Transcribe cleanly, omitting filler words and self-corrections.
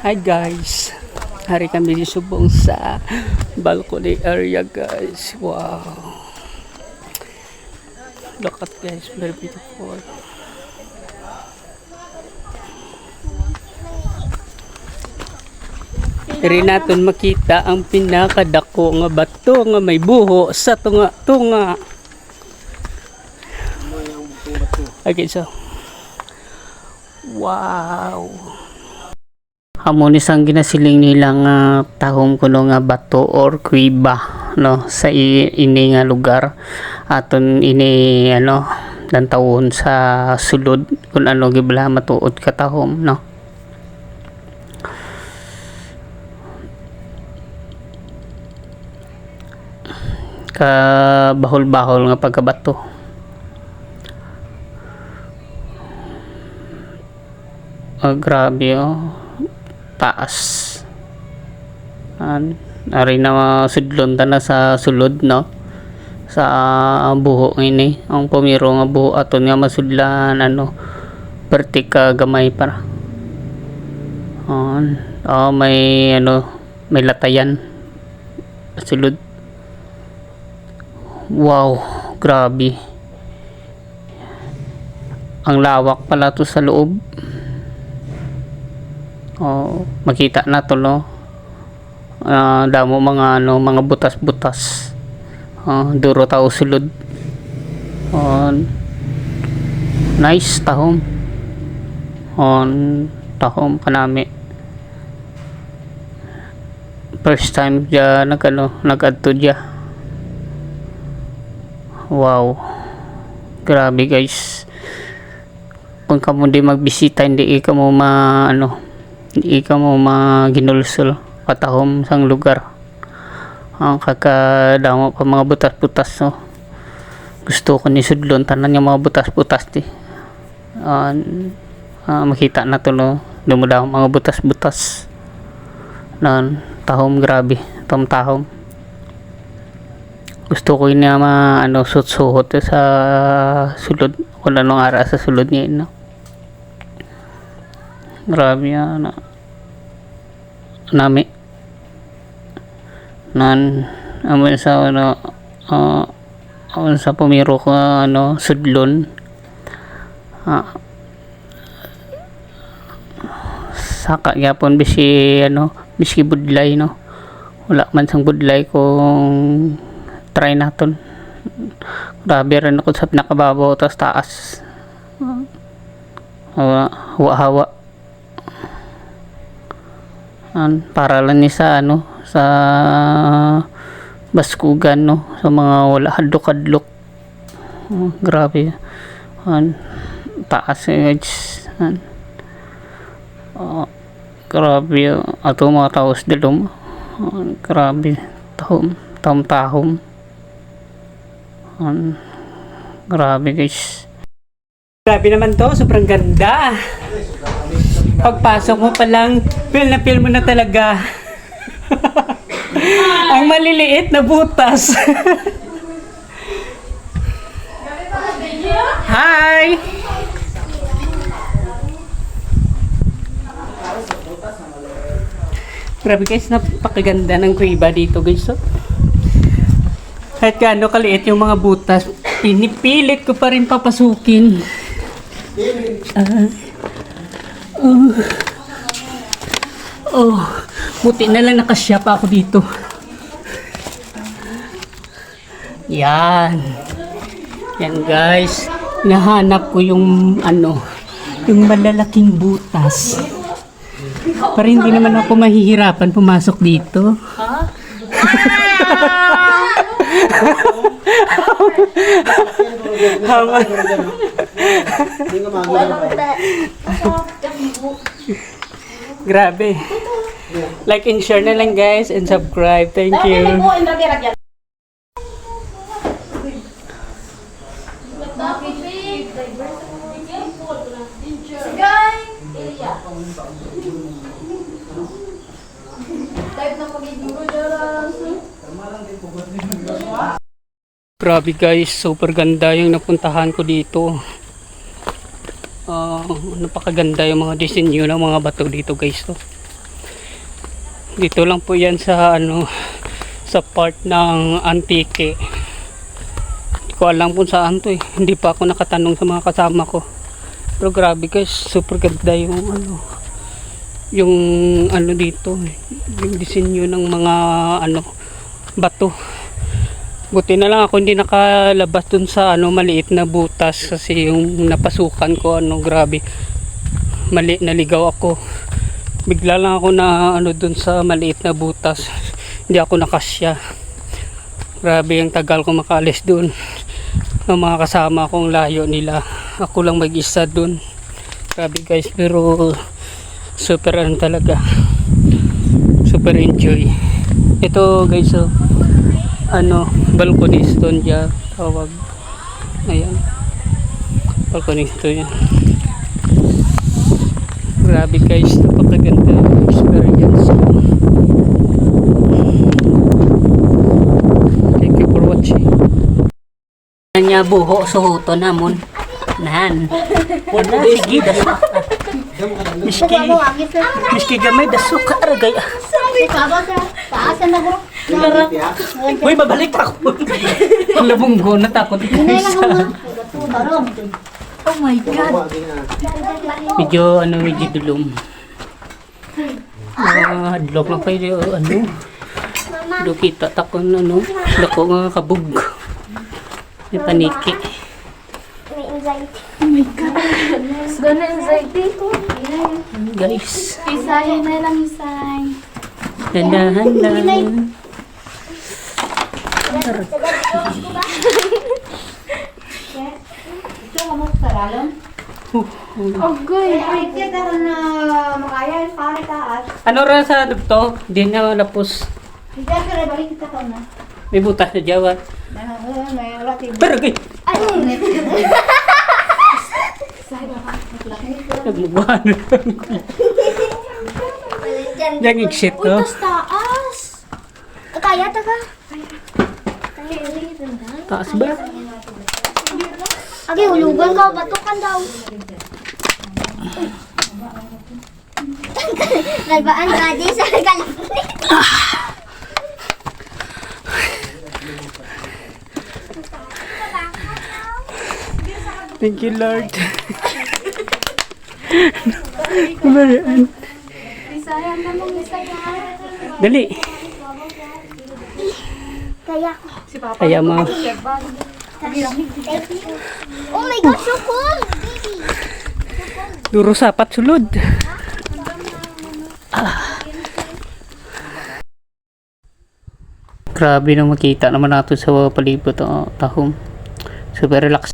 Hi guys, hari kami di Subong sa balcony area guys. Wow, look at guys, very beautiful. Diri naton makita ang pinakadako nga bato nga may buho sa tunga-tunga. Okay, so wow, hamonis ang ginasiling nilang tahom kuno nga bato or kuiba no sa ini nga lugar aton ini dantawon sa sulod kun ano gibala matuod ka tahom no. Ka bahol-bahol nga pagkabato. Grabe taas. Ari na sudlon ta na sa sulod no. Sa buho ini ang pumiro nga buho aton nga masudlan pertika gamay para. May may latayan sulod. Wow, grabe. Ang lawak pala to sa loob. Makita na to no. Damo mga butas-butas. Duro tao sulod. Nice tahom. Tahom kanami. First time ja nag-adto dia. Wow, grabe guys. Kung kamo di magbisita hindi ka mo hindi ka mo maginulsol patahom sang lugar. Ang kakadamo pa mga butas-butas no. Gusto ko ni sudlon tanan nga mga butas-butas di. Makita na to no. Dumudaw mga butas-butas. Tahom grabe, tahom. Gusto ko yun nga suot-suot sa sulod kung anong ara sa sulod niya no. Grabe nami amon sa amon sa pumiro ko sudlon saka gyapon bisi biski budlay no. Wala man sang budlay kung try naton. Grabe rin ako sa pinakababaw tas taas. Hawa-hawa. Para lang ni sa sa Baskugan no, sa mga wala hadlok-hadlok. Grabe. Taas guys. Grabe ato mga taos dilom. Grabe tahom. Grabe guys. Grabe naman to, sobrang ganda. Pagpasok mo pa lang, feel mo na talaga. Ang maliliit na butas. Hi! Grabe guys, napakaganda ng kuiba dito guys. Kahit gaano kaliit yung mga butas, pinipilit ko pa rin papasukin. Buti na lang nakasya pa ako dito. Yan guys, nahanap ko yung yung malalaking butas. Para hindi naman ako mahihirapan pumasok dito. Grabe. Like and share na lang guys and subscribe. Thank you. Grabe guys, super ganda yung napuntahan ko dito. Napakaganda yung mga disenyo ng mga bato dito guys. Dito lang po yan sa ano, sa part ng Antique. Hindi ko alam kung saan to eh. Hindi pa ako nakatanong sa mga kasama ko. Pero grabe guys, super ganda yung ano dito, yung disenyo ng mga ano, bato. Buti na lang ako hindi nakalabas dun sa ano, maliit na butas kasi yung napasukan ko, ano, grabe. Naligaw ako. Bigla lang ako na ano dun sa maliit na butas. Hindi ako nakasya. Grabe, ang tagal ko makaalis dun. Ang mga kasama kong layo nila. Ako lang mag-isa dun. Grabe guys, pero super ano talaga. Super enjoy. Ito guys, so, ano, balcony stone dyan. Tawag. Ayan. Balcony stone yan. Grabe guys, napakaganda experience ko. Thank you for watching. Nanya buho suhuto namon. Nan. Wala sige daso. Miski gamay daso ka aragay. Taasan na bro. Uy, babalik ako. Labunggo na takot. Oh my God. Medyo medyo dulong. Adlok lang kayo ano. Do kita takon dako nga kabug. May paniki. May anxiety. Oh my God. Gana anxiety ko. Guys, Isay na lang isay. dandahan lang. Agoy. Ano ra sa dugto? Di na lapos. May butas na Jawa. Pero gay. Nagmubuhan lang. Yang exit Uy, no? tas taas. Kaya ta ka? Taas ba? Agi, hulugan ka. Batukan daw. Nalbaan ka di sa kalapit. Thank you Lord. Kumalaan. Isayang na mong isayang. Dali. Kaya ko. Kaya mo. Oh my God, so cool! Duro sapat sulod. Grabe na makita naman nato sa palibot tahong. Super relax.